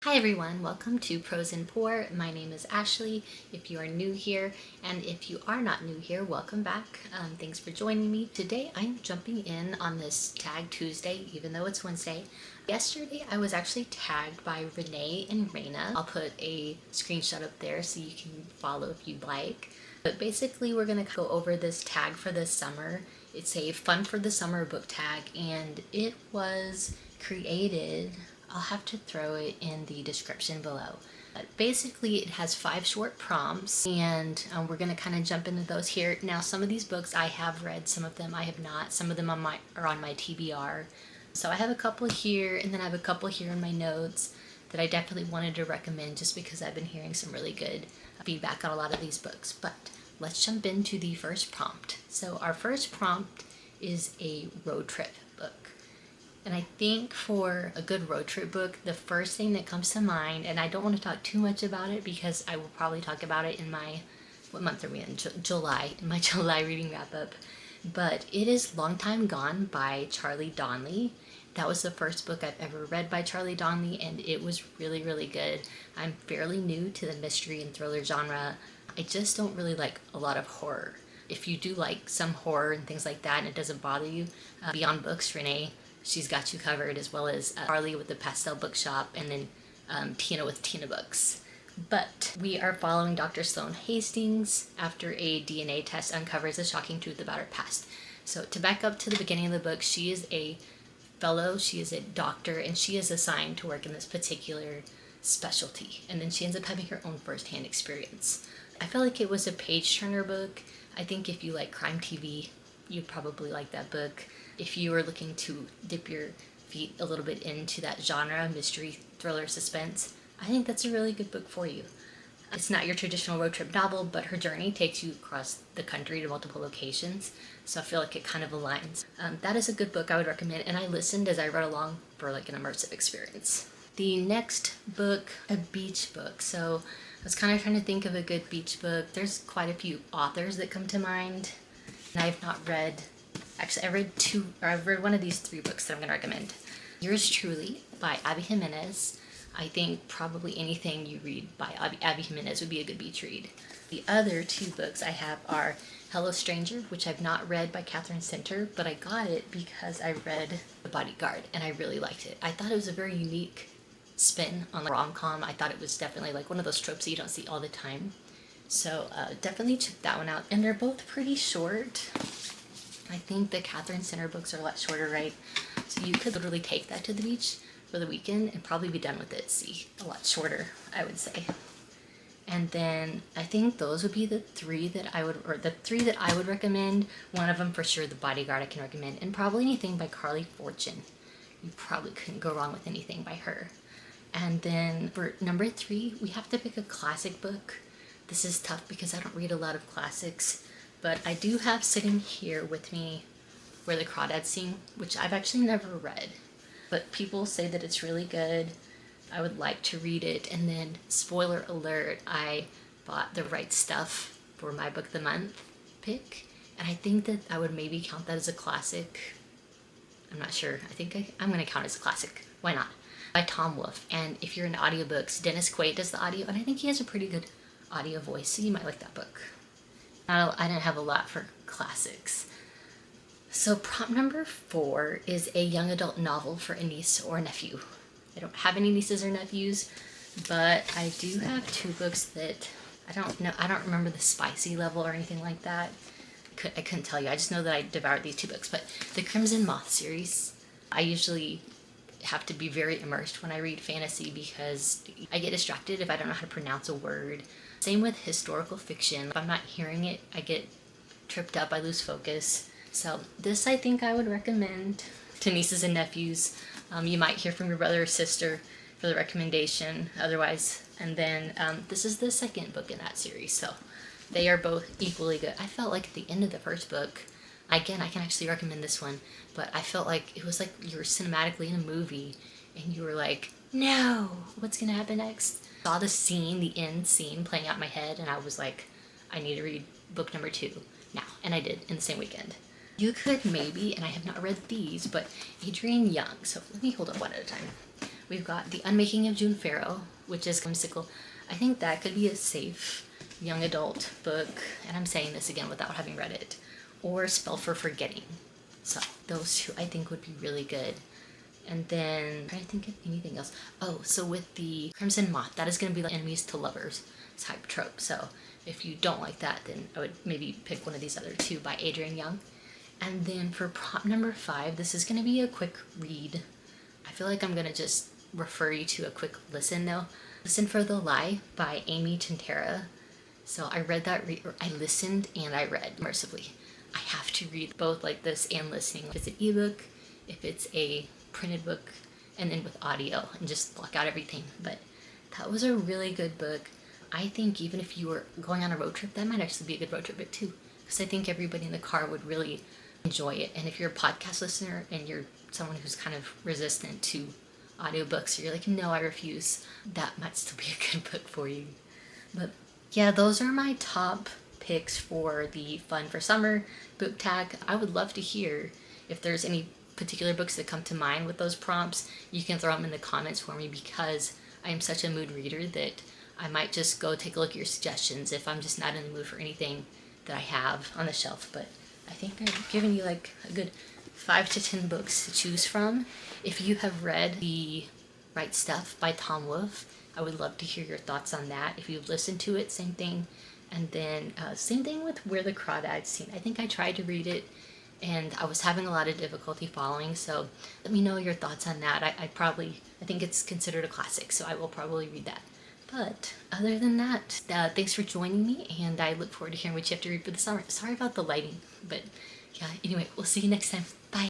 Hi everyone, welcome to Prose Pour. My name is Ashley if you are new here, and if you are not new here, welcome back. Thanks for joining me. Today I'm jumping in on this Tag Tuesday, even though it's Wednesday. Yesterday I was actually tagged by Rene and Raina. I'll put a screenshot up there so you can follow if you'd like. But basically we're going to go over this tag for this summer. It's a fun for the summer book tag, and it was created, I'll have to throw it in the description below. But basically it has 5 short prompts, and we're going to kind of jump into those here. Now some of these books I have read, some of them I have not. Some of them are on my TBR. So I have a couple here, and then I have a couple here in my notes that I definitely wanted to recommend just because I've been hearing some really good feedback on a lot of these books. But let's jump into the first prompt. So our first prompt is a road trip book. And I think for a good road trip book, the first thing that comes to mind, and I don't want to talk too much about it because I will probably talk about it in my, what month are we in? July, in my July reading wrap up. But it is Long Time Gone by Charlie Donlea. That was the first book I've ever read by Charlie Donlea, and it was really, really good. I'm fairly new to the mystery and thriller genre. I just don't really like a lot of horror. If you do like some horror and things like that and it doesn't bother you, Beyond Books, Rene, she's got you covered, as well as Charlie with the Pastel Bookshop, and then Tina with Tina Books. But we are following Dr. Sloane Hastings after a DNA test uncovers a shocking truth about her past. So to back up to the beginning of the book, she is a fellow, she is a doctor, and she is assigned to work in this particular specialty. And then she ends up having her own first-hand experience. I felt like it was a page-turner book. I think if you like crime TV, you'd probably like that book. If you are looking to dip your feet a little bit into that genre, mystery, thriller, suspense, I think that's a really good book for you. It's not your traditional road trip novel, but her journey takes you across the country to multiple locations, so I feel like it kind of aligns. That is a good book I would recommend, and I listened as I read along for like an immersive experience. The next book, a beach book. So I was kind of trying to think of a good beach book. There's quite a few authors that come to mind, and I have not read. Actually, I've read one of these 3 books that I'm going to recommend. Yours Truly by Abby Jimenez. I think probably anything you read by Abby Jimenez would be a good beach read. The other 2 books I have are Hello Stranger, which I've not read, by Catherine Center, but I got it because I read The Bodyguard and I really liked it. I thought it was a very unique spin on the rom-com. I thought it was definitely like one of those tropes that you don't see all the time. So definitely check that one out. And they're both pretty short. I think the Catherine Center books are a lot shorter, right? So you could literally take that to the beach for the weekend and probably be done with it. See, a lot shorter, I would say. And then I think those would be the 3 that I would recommend. One of them for sure, The Bodyguard, I can recommend, and probably anything by Carly Fortune. You probably couldn't go wrong with anything by her. And then for number 3, we have to pick a classic book. This is tough because I don't read a lot of classics. But I do have sitting here with me Where the Crawdads Sing, which I've actually never read. But people say that it's really good. I would like to read it. And then, spoiler alert, I bought The Right Stuff for my Book of the Month pick. And I think that I would maybe count that as a classic. I'm not sure. I think I'm going to count it as a classic. Why not? By Tom Wolfe. And if you're into audiobooks, Dennis Quaid does the audio. And I think he has a pretty good audio voice, so you might like that book. I didn't have a lot for classics. So prompt number 4 is a young adult novel for a niece or a nephew. I don't have any nieces or nephews, but I do have 2 books that I don't remember the spicy level or anything like that. I couldn't tell you. I just know that I devoured these 2 books. But the Crimson Moth series, I usually have to be very immersed when I read fantasy because I get distracted if I don't know how to pronounce a word. Same with historical fiction. If I'm not hearing it, I get tripped up, I lose focus. So this I think I would recommend to nieces and nephews. You might hear from your brother or sister for the recommendation otherwise. And then this is the second book in that series, so they are both equally good. I felt like at the end of the first book, again, I can actually recommend this one, but I felt like it was like you were cinematically in a movie and you were like, no, what's gonna happen next? Saw the scene, the end scene playing out in my head, and I was like, I need to read book number 2 now. And I did in the same weekend. You could maybe, and I have not read these, but Adrienne Young. So let me hold up one at a time. We've got The Unmaking of June Farrow, which is whimsical. I think that could be a safe young adult book, and I'm saying this again without having read it, or Spell for Forgetting. So those two I think would be really good. And then I'm trying to think of anything else. Oh, so with the Crimson Moth, that is going to be like enemies to lovers type trope. So if you don't like that, then I would maybe pick one of these other two by Adrienne Young. And then for prop number 5, this is going to be a quick read. I feel like I'm going to just refer you to a quick listen though. Listen for the Lie by Amy Tintera. So I read that, I listened and I read immersively. I have to read both like this and listening. If it's an ebook, if it's a printed book, and then with audio, and just block out everything. But that was a really good book. I think even if you were going on a road trip, that might actually be a good road trip book too, because I think everybody in the car would really enjoy it. And if you're a podcast listener and you're someone who's kind of resistant to audiobooks, or you're like, no, I refuse, that might still be a good book for you. But yeah, those are my top picks for the Fun for Summer book tag. I would love to hear if there's any particular books that come to mind with those prompts. You can throw them in the comments for me, because I am such a mood reader that I might just go take a look at your suggestions if I'm just not in the mood for anything that I have on the shelf. But I think I've given you like a good 5 to 10 books to choose from. If you have read The Right Stuff by Tom Wolfe, I would love to hear your thoughts on that. If you've listened to it, same thing. And then same thing with Where the Crawdads Sing. I think I tried to read it and I was having a lot of difficulty following, so let me know your thoughts on that. I think it's considered a classic, so I will probably read that. But other than that, thanks for joining me, and I look forward to hearing what you have to read for the summer. Sorry about the lighting, but yeah, anyway, we'll see you next time. Bye.